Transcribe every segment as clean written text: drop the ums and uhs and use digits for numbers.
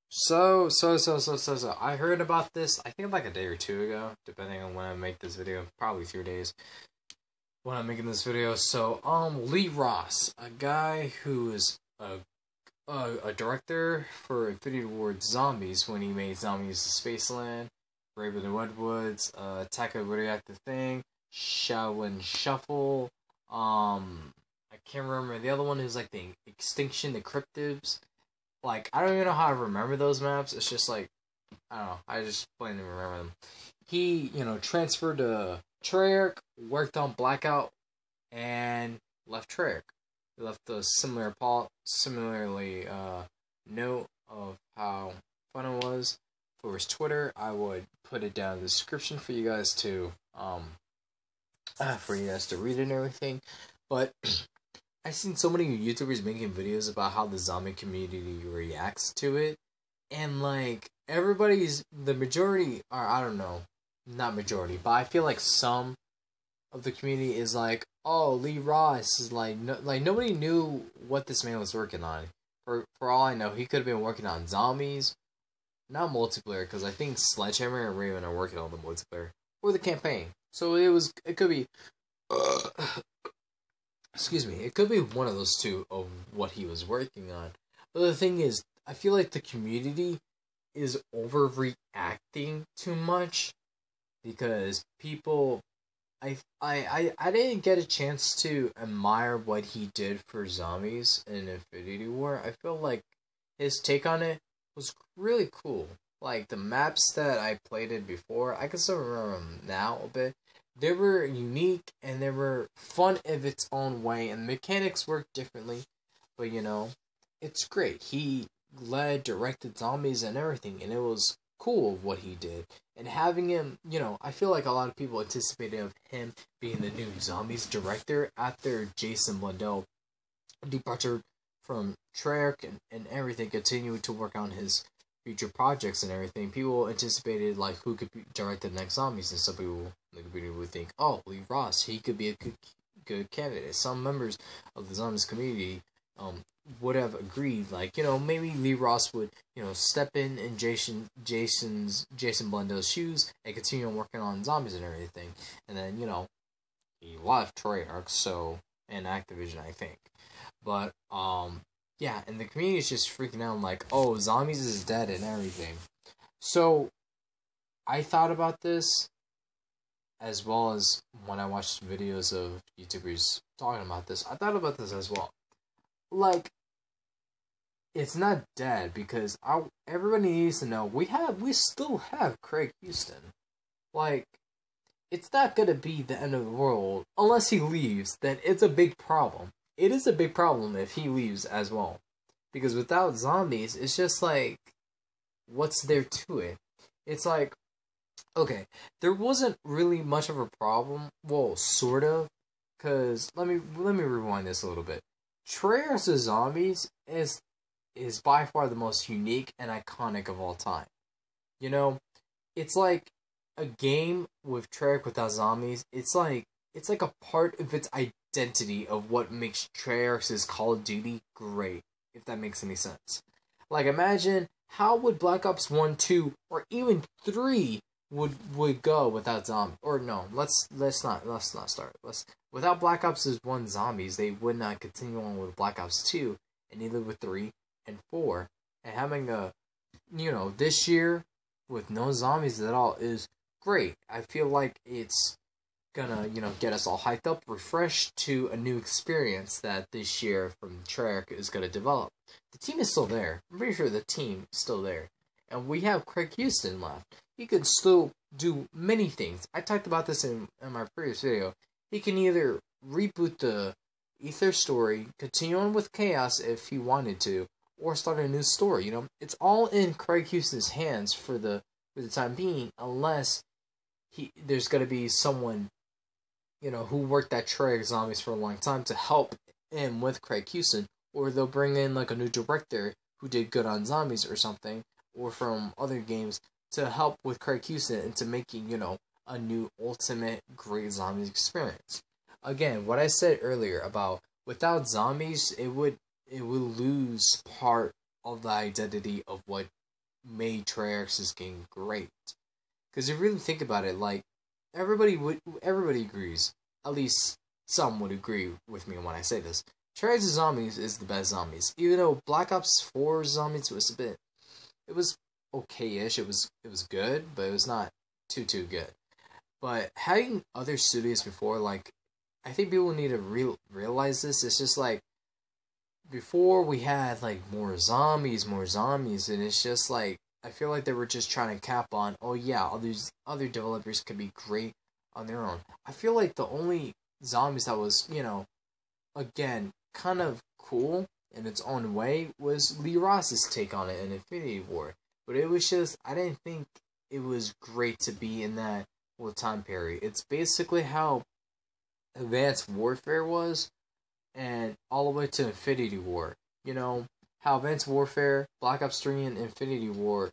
So, I heard about this, I think like a day or two ago, depending on when I make this video, probably 3 days when I'm making this video. So, Lee Ross, a guy who is a director for Infinity Ward Zombies when he made Zombies to Spaceland, Brave in the Redwoods, Attack of the Overreacted Thing, Shaolin Shuffle, I can't remember, the other one is like the Extinction, the Cryptids. Like, I don't even know how I remember those maps. It's just like, I don't know. I just plain remember them. He, transferred to Treyarch, worked on Blackout, and left Treyarch. He left a similarly note of how fun it was for his Twitter. I would put it down in the description for you guys to read it and everything. But I've seen so many YouTubers making videos about how the zombie community reacts to it. And, like, the majority, or I don't know, not majority, but I feel like some of the community is like, oh, Lee Ross is like, nobody knew what this man was working on. For all I know, he could have been working on zombies, not multiplayer, because I think Sledgehammer and Raven are working on the multiplayer, or the campaign. So it could be, excuse me, it could be one of those two of what he was working on. But the thing is, I feel like the community is overreacting too much because people, I didn't get a chance to admire what he did for zombies in Infinity War. I feel like his take on it was really cool. Like, the maps that I played in before, I can still remember them now a bit. They were unique, and they were fun of its own way, and the mechanics worked differently, but, it's great. He directed zombies and everything, and it was cool what he did. And having him, I feel like a lot of people anticipated of him being the new Zombies director after Jason Blundell departure from Treyarch and everything, continuing to work on his future projects and everything. People anticipated, like, who could direct the next Zombies, and some people in the community would think, oh, Lee Ross, he could be a good candidate. Some members of the Zombies community would have agreed, like, maybe Lee Ross would, step in Jason Blundell's shoes and continue on working on zombies and everything. And then, he left Treyarch, and Activision, I think. But, yeah, and the community is just freaking out, like, oh, zombies is dead and everything. So, I thought about this, as well as when I watched videos of YouTubers talking about this, I thought about this as well. Like, it's not dead because everybody needs to know we still have Craig Houston. Like, it's not gonna be the end of the world unless he leaves. Then it's a big problem. It is a big problem if he leaves as well, because without zombies, it's just like, what's there to it? It's like, okay, there wasn't really much of a problem. Well, sort of, because let me rewind this a little bit. Treyarch's Zombies is by far the most unique and iconic of all time. It's like a game with Treyarch without zombies. It's like a part of its identity of what makes Treyarch's Call of Duty great, if that makes any sense. Like, imagine how would Black Ops 1, 2, or even 3 would go without zombies. Or no, let's not start. Without Black Ops 1 zombies, they would not continue on with Black Ops 2, and neither with 3 and 4. And having this year with no zombies at all is great. I feel like it's gonna, get us all hyped up, refreshed to a new experience that this year from Treyarch is gonna develop. The team is still there. I'm pretty sure the team is still there. And we have Craig Houston left. He can still do many things. I talked about this in my previous video. He can either reboot the Ether story, continue on with Chaos if he wanted to, or start a new story. It's all in Craig Houston's hands for the time being, unless there's gonna be someone, who worked at Treyarch Zombies for a long time to help him with Craig Houston, or they'll bring in like a new director who did good on zombies or something, or from other games to help with Craig Houston into making, a new ultimate great zombies experience. Again, what I said earlier about without zombies, it would lose part of the identity of what made Treyarch's game great. Because if you really think about it, like, everybody agrees, at least some would agree with me when I say this. Treyarch's Zombies is the best Zombies. Even though Black Ops 4 Zombies was it was okay-ish, it was good, but it was not too good. But having other studios before, like, I think people need to realize this. It's just like, before we had, like, more zombies, and it's just like, I feel like they were just trying to cap on, oh yeah, other developers could be great on their own. I feel like the only zombies that was, again, kind of cool in its own way was Lee Ross's take on it in Infinity War. But it was just, I didn't think it was great to be in that whole time period. It's basically how Advanced Warfare was, and all the way to Infinity War. You know, how Advanced Warfare, Black Ops 3, and Infinite Warfare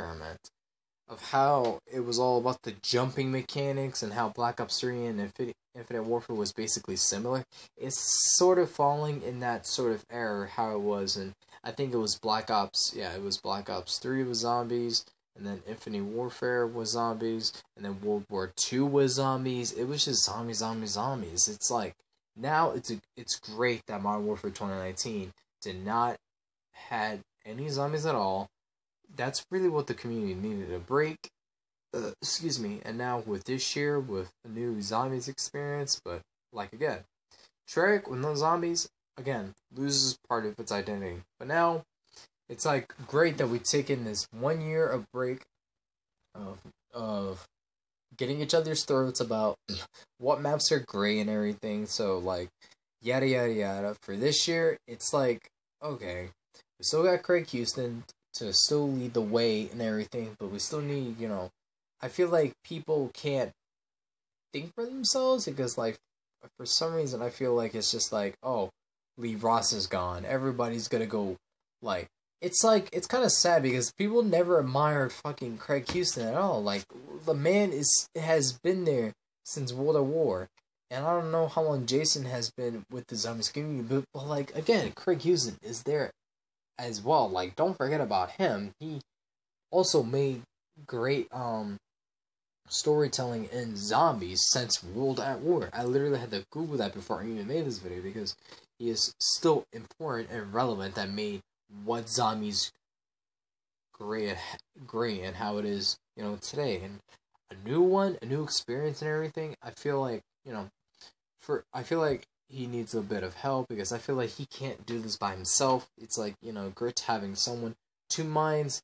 I meant. Of how it was all about the jumping mechanics, and how Black Ops 3 and Infinite Warfare was basically similar. It's sort of falling in that sort of era, how it was, and I think it was Black Ops 3 was zombies, and then Infinite Warfare was zombies, and then World War II was zombies. It was just zombies. It's like, now it's great that Modern Warfare 2019 did not had any zombies at all. That's really what the community needed, a break. Excuse me. And now with this year, with a new zombies experience, but like again, Treyarch with no zombies, again, loses part of its identity. But now, it's like great that we've taken this 1 year of break of getting each other's throats about what maps are great and everything. So like, yada yada yada. For this year, it's like, okay, we still got Craig Houston to still lead the way and everything, but we still need, I feel like people can't think for themselves, because like, for some reason I feel like it's just like, oh, Lee Ross is gone, everybody's gonna go, like, it's kind of sad, because people never admired fucking Craig Houston at all. Like, the man has been there since World at War, and I don't know how long Jason has been with the zombies community, but like, again, Craig Houston is there as well. Like, don't forget about him. He also made great storytelling in zombies since World at War. I literally had to Google that before I even made this video, because he is still important and relevant, that made what zombies great and how it is, today. And a new experience and everything. I feel like, I feel like he needs a bit of help, because I feel like he can't do this by himself. It's like, great having someone, two minds,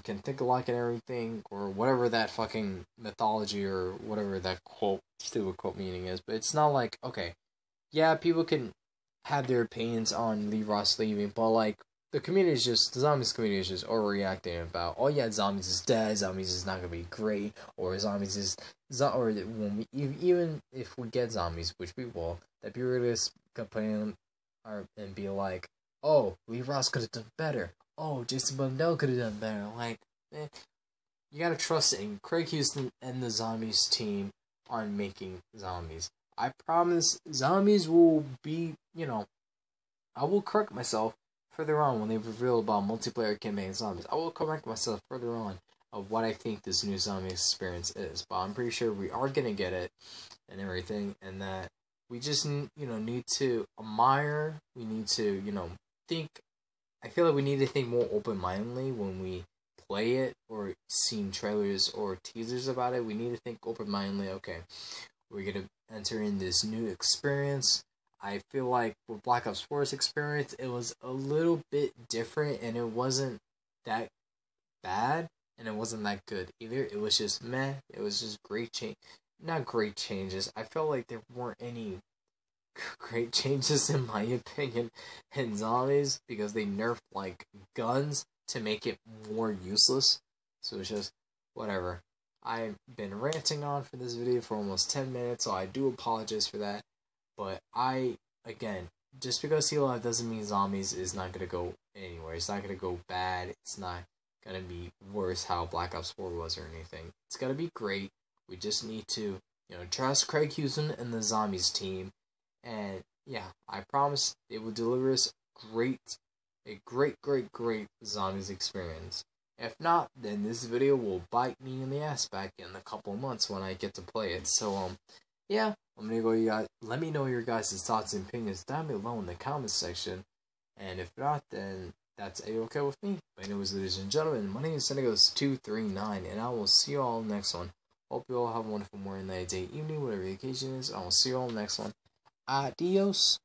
can think alike and everything, or whatever that fucking mythology or whatever that stupid quote meaning is. But it's not like, okay, yeah, people can have their opinions on Lee Ross leaving, but like, the zombies community is just overreacting about, oh yeah, zombies is dead, zombies is not gonna be great, or zombies is, or when even if we get zombies, which we will, that people are just complaining and be like, oh, Lee Ross could have done better, oh, Jason Blundell could have done better. Like, you gotta trust in Craig Houston and the zombies team on making zombies. I promise zombies will be, I will correct myself further on when they reveal about multiplayer campaign zombies. I will correct myself further on of what I think this new zombie experience is. But I'm pretty sure we are gonna get it and everything, and that we just, need to admire, we need to, think. I feel like we need to think more open-mindedly when we play it, or seen trailers or teasers about it. We need to think open-mindedly, okay, we're gonna enter in this new experience. I feel like with Black Ops 4's experience, it was a little bit different, and it wasn't that bad, and it wasn't that good either. It was just meh. It was just not great changes. I felt like there weren't any great changes, in my opinion, in zombies, because they nerfed like guns to make it more useless. So it's just whatever. I've been ranting on for this video for almost 10 minutes, so I do apologize for that. But again, just because Heal Alive doesn't mean zombies is not going to go anywhere. It's not going to go bad. It's not going to be worse how Black Ops 4 was or anything. It's going to be great. We just need to, trust Craig Houston and the zombies team. And yeah, I promise they will deliver us great a great zombies experience. If not, then this video will bite me in the ass back in a couple of months when I get to play it. So, yeah, I'm gonna go, you guys. Let me know your guys' thoughts and opinions down below in the comments section. And if not, then that's a-okay with me. But anyways, ladies and gentlemen, my name is Senegos239, and I will see you all next one. Hope you all have a wonderful morning, night, day, evening, whatever the occasion is. I will see you all next one. Adios.